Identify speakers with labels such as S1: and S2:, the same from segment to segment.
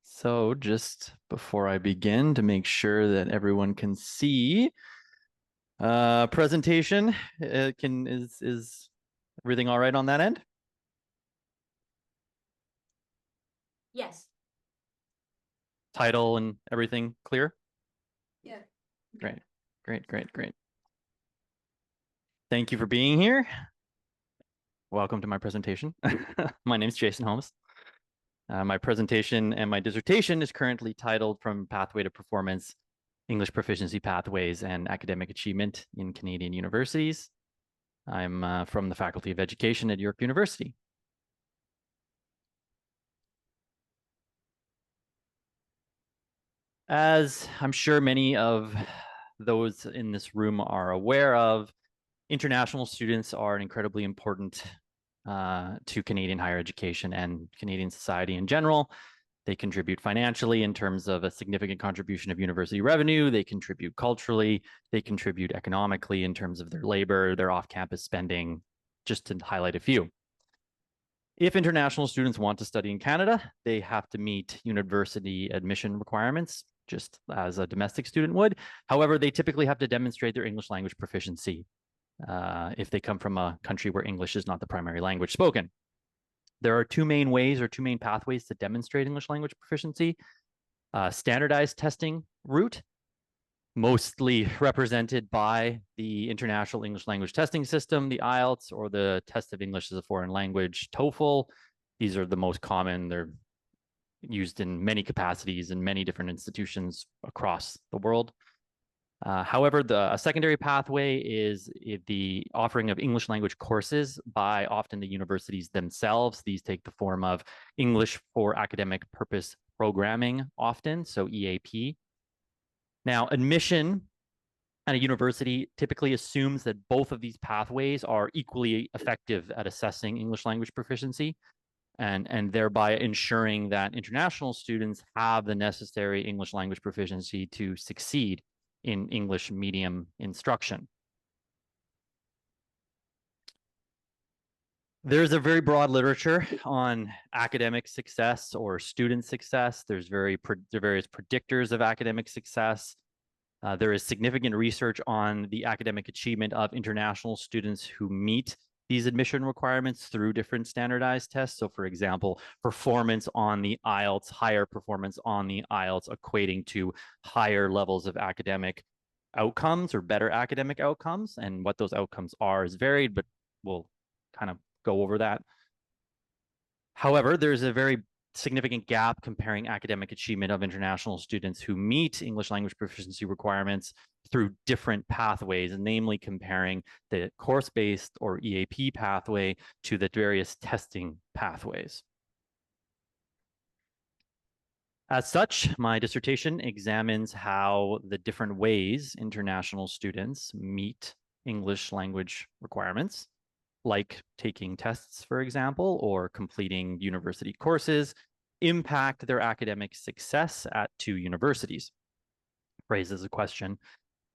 S1: So just before I begin, to make sure that everyone can see presentation, is everything all right on that end?
S2: Yes.
S1: Title and everything clear?
S2: Yeah.
S1: Great, great. Thank you for being here. Welcome to my presentation. My name is Jason Holmes. My presentation and my dissertation is currently titled From Pathway to Performance, English Proficiency Pathways and Academic Achievement in Canadian Universities. I'm from the Faculty of Education at York University. As I'm sure many of those in this room are aware of, international students are incredibly important to Canadian higher education and Canadian society in general. They contribute financially in terms of a significant contribution of university revenue. They contribute culturally. They contribute economically in terms of their labor, their off-campus spending, just to highlight a few. If international students want to study in Canada, they have to meet university admission requirements, just as a domestic student would. However, they typically have to demonstrate their English language proficiency if they come from a country where English is not the primary language spoken. There are two main ways or two main pathways to demonstrate English language proficiency. Standardized testing route, mostly represented by the International English Language Testing System, the IELTS, or the Test of English as a Foreign Language, TOEFL. These are the most common. They're used in many capacities in many different institutions across the world. However, a secondary pathway is the offering of English language courses by often the universities themselves. These take the form of English for Academic Purpose Programming, often, so EAP. Now, admission at a university typically assumes that both of these pathways are equally effective at assessing English language proficiency and thereby ensuring that international students have the necessary English language proficiency to succeed in English medium instruction. There's a very broad literature on academic success or student success. There's various predictors of academic success. There is significant research on the academic achievement of international students who meet these admission requirements through different standardized tests. So, for example, performance on the IELTS, higher performance on the IELTS equating to higher levels of academic outcomes or better academic outcomes. And what those outcomes are is varied, but we'll kind of go over that. However, there's a very significant gap comparing academic achievement of international students who meet English language proficiency requirements through different pathways, and namely comparing the course-based or EAP pathway to the various testing pathways. As such, my dissertation examines how the different ways international students meet English language requirements, like taking tests, for example, or completing university courses, impact their academic success at two universities. Raises a question.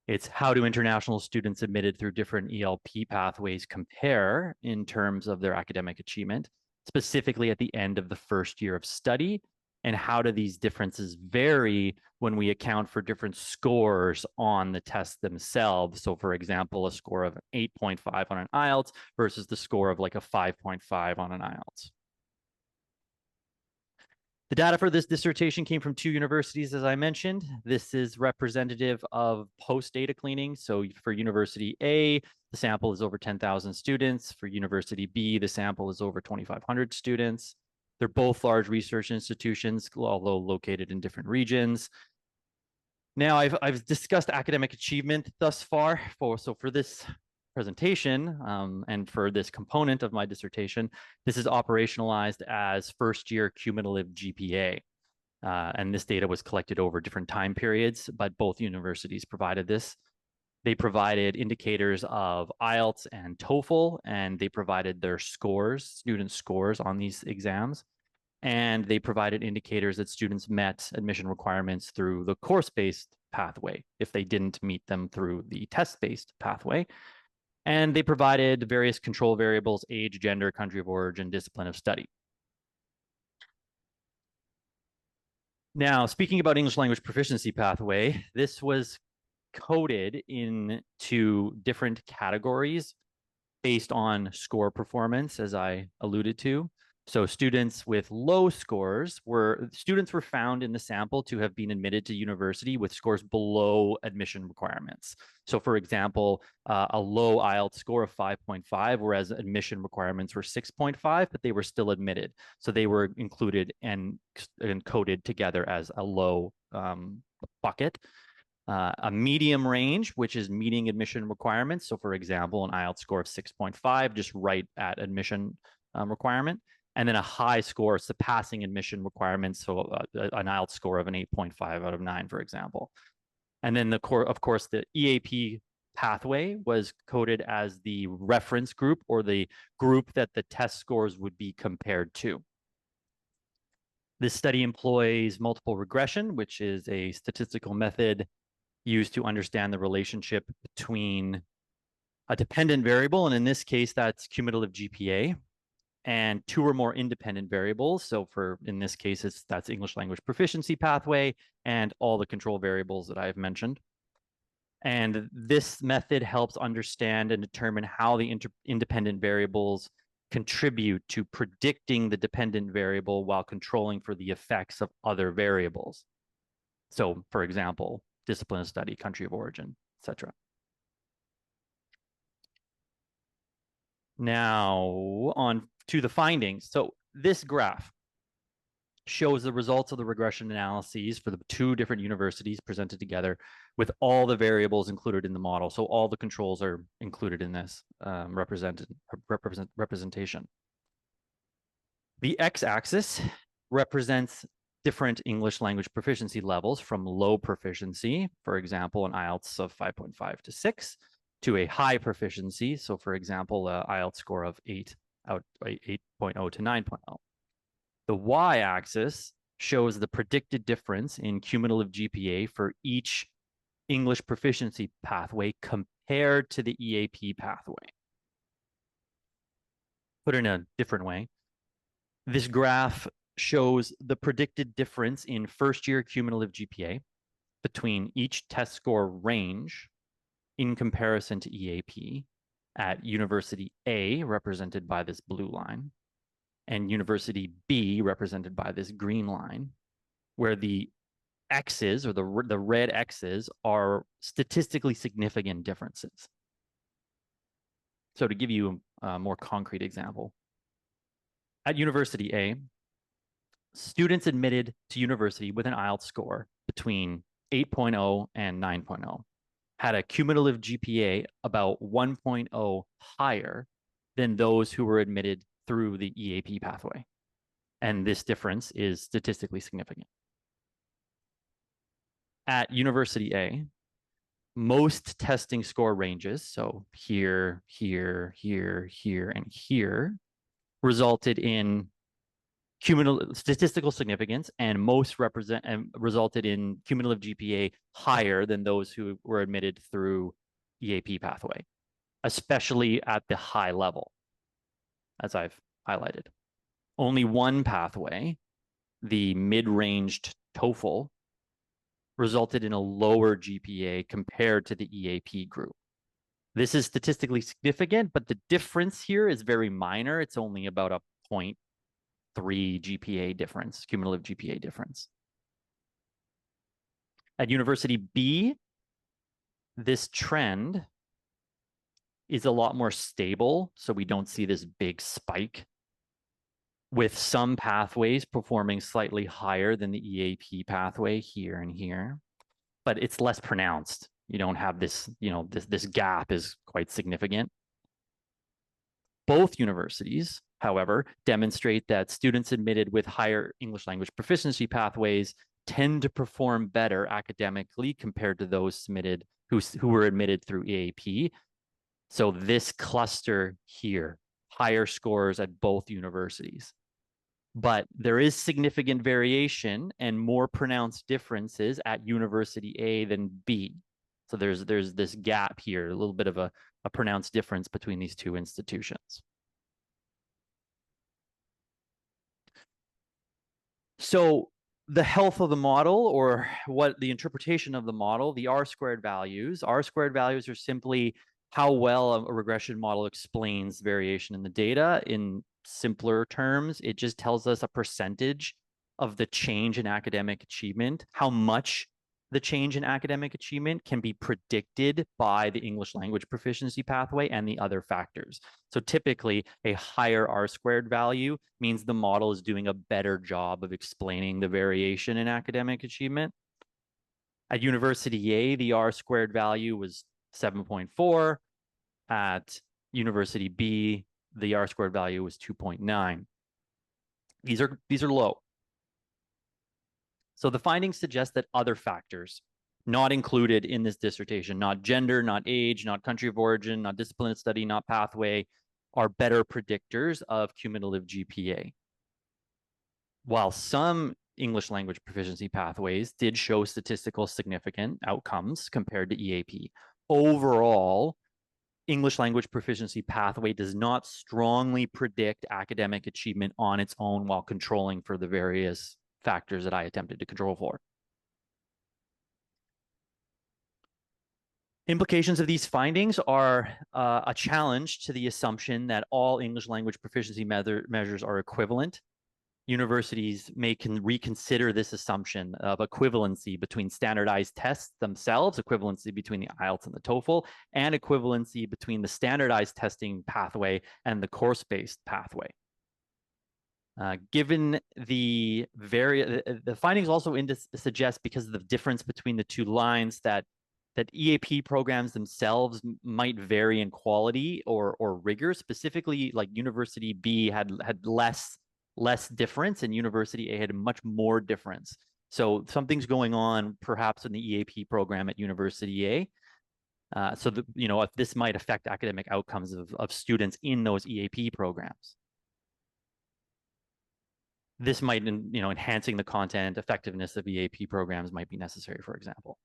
S1: It's how do international students admitted through different ELP pathways compare in terms of their academic achievement, specifically at the end of the first year of study? And how do these differences vary when we account for different scores on the tests themselves? So, for example, a score of 8.5 on an IELTS versus the score of like a 5.5 on an IELTS. The data for this dissertation came from two universities, as I mentioned. This is representative of post-data cleaning. So for University A, the sample is over 10,000 students. For University B, the sample is over 2,500 students. They're both large research institutions, although located in different regions. Now, I've discussed academic achievement thus far. So for this presentation and for this component of my dissertation, this is operationalized as first year cumulative GPA. And this data was collected over different time periods, but both universities provided this. They provided indicators of IELTS and TOEFL, and they provided their scores, student scores on these exams. And they provided indicators that students met admission requirements through the course-based pathway if they didn't meet them through the test-based pathway. And they provided various control variables: age, gender, country of origin, discipline of study. Now, speaking about English language proficiency pathway, this was coded into different categories based on score performance, as I alluded to. So students with low scores were found in the sample to have been admitted to university with scores below admission requirements. So for example, a low IELTS score of 5.5, whereas admission requirements were 6.5, but they were still admitted. So they were included and coded together as a low bucket. A medium range, which is meeting admission requirements. So, for example, an IELTS score of 6.5, just right at admission requirement. And then a high score surpassing admission requirements. So, an IELTS score of an 8.5 out of 9, for example. And then, of course, the EAP pathway was coded as the reference group or the group that the test scores would be compared to. This study employs multiple regression, which is a statistical method used to understand the relationship between a dependent variable, and in this case, that's cumulative GPA, and two or more independent variables. So in this case, that's English language proficiency pathway and all the control variables that I've mentioned. And this method helps understand and determine how the independent variables contribute to predicting the dependent variable while controlling for the effects of other variables. So, for example, discipline of study, country of origin, etc. Now, on to the findings. So this graph shows the results of the regression analyses for the two different universities presented together with all the variables included in the model. So all the controls are included in this representation. The x-axis represents different English language proficiency levels from low proficiency, for example, an IELTS of 5.5 to 6, to a high proficiency. So, for example, an IELTS score of 8.0 to 9.0. The y-axis shows the predicted difference in cumulative GPA for each English proficiency pathway compared to the EAP pathway. Put in a different way, this graph shows the predicted difference in first-year cumulative GPA between each test score range in comparison to EAP at University A, represented by this blue line, and University B, represented by this green line, where the X's, or the red X's, are statistically significant differences. So to give you a more concrete example, at University A, students admitted to university with an IELTS score between 8.0 and 9.0 had a cumulative GPA about 1.0 higher than those who were admitted through the EAP pathway. And this difference is statistically significant. At University A, most testing score ranges, so here, here, here, here, and here, resulted in cumulative statistical significance, and resulted in cumulative GPA higher than those who were admitted through EAP pathway, especially at the high level, as I've highlighted. Only one pathway, the mid-ranged TOEFL, resulted in a lower GPA compared to the EAP group. This is statistically significant, but the difference here is very minor. It's only about a 0.3 GPA difference, cumulative GPA difference. At University B, this trend is a lot more stable, so we don't see this big spike, with some pathways performing slightly higher than the EAP pathway here and here, but it's less pronounced. You don't have this, this gap is quite significant. Both universities, however, demonstrate that students admitted with higher English language proficiency pathways tend to perform better academically compared to those submitted who were admitted through EAP. So this cluster here, higher scores at both universities. But there is significant variation and more pronounced differences at University A than B. So there's this gap here, a little bit of a pronounced difference between these two institutions. So the health of the model, or what the interpretation of the model, the R-squared values. R-squared values are simply how well a regression model explains variation in the data. In simpler terms, it just tells us a percentage of the change in academic achievement, how much the change in academic achievement can be predicted by the English language proficiency pathway and the other factors. So typically, a higher R-squared value means the model is doing a better job of explaining the variation in academic achievement. At University A, the R-squared value was 7.4. At University B, the R-squared value was 2.9. These are low. So the findings suggest that other factors not included in this dissertation, not gender, not age, not country of origin, not discipline of study, not pathway, are better predictors of cumulative GPA. While some English language proficiency pathways did show statistical significant outcomes compared to EAP, overall, English language proficiency pathway does not strongly predict academic achievement on its own while controlling for the various factors that I attempted to control for. Implications of these findings are a challenge to the assumption that all English language proficiency measures are equivalent. Universities may reconsider this assumption of equivalency between standardized tests themselves, equivalency between the IELTS and the TOEFL, and equivalency between the standardized testing pathway and the course-based pathway. Given the findings also suggest, because of the difference between the two lines, that EAP programs themselves might vary in quality or rigor. Specifically, like University B had less difference, and University A had much more difference. So something's going on perhaps in the EAP program at University A. So if this might affect academic outcomes of students in those EAP programs. This might, enhancing the content effectiveness of EAP programs might be necessary, for example.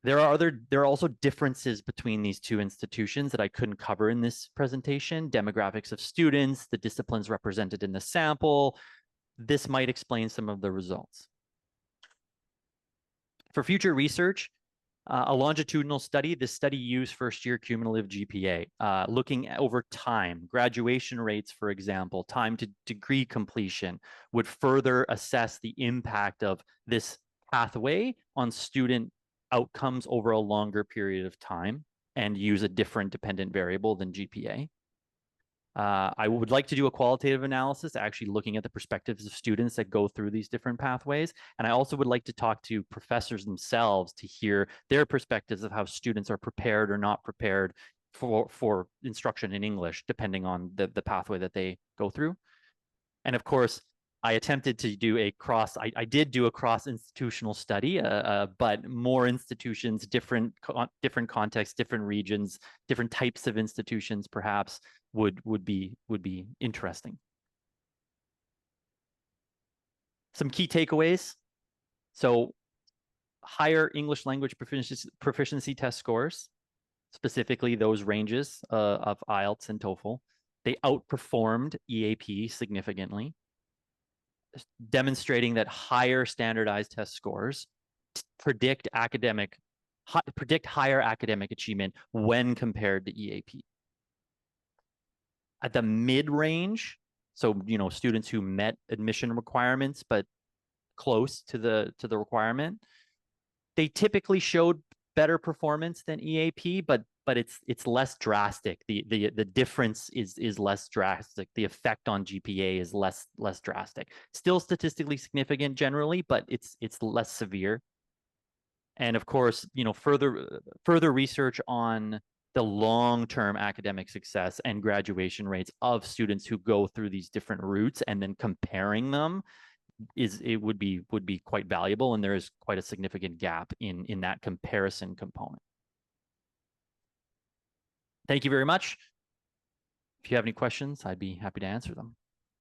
S1: There are also differences between these two institutions that I couldn't cover in this presentation. Demographics of students, the disciplines represented in the sample. This might explain some of the results. For future research, a longitudinal study, this study used first-year cumulative GPA, looking over time, graduation rates, for example, time to degree completion, would further assess the impact of this pathway on student outcomes over a longer period of time and use a different dependent variable than GPA. I would like to do a qualitative analysis, actually looking at the perspectives of students that go through these different pathways. And I also would like to talk to professors themselves to hear their perspectives of how students are prepared or not prepared for instruction in English, depending on the pathway that they go through. And of course, I attempted to do I did do a cross-institutional study, but more institutions, different contexts, different regions, different types of institutions, perhaps, would be interesting. Some key takeaways. So higher English language proficiency test scores, specifically those ranges of IELTS and TOEFL, they outperformed EAP significantly, demonstrating that higher standardized test scores predict higher academic achievement when compared to EAP. At the mid-range, so students who met admission requirements but close to the requirement, they typically showed better performance than EAP, but it's less drastic. The difference is less drastic. The effect on GPA is less drastic. Still statistically significant generally, but it's less severe. And of course, further research on the long-term academic success and graduation rates of students who go through these different routes, and then comparing them would be quite valuable, and there is quite a significant gap in that comparison component. Thank you very much. If you have any questions, I'd be happy to answer them.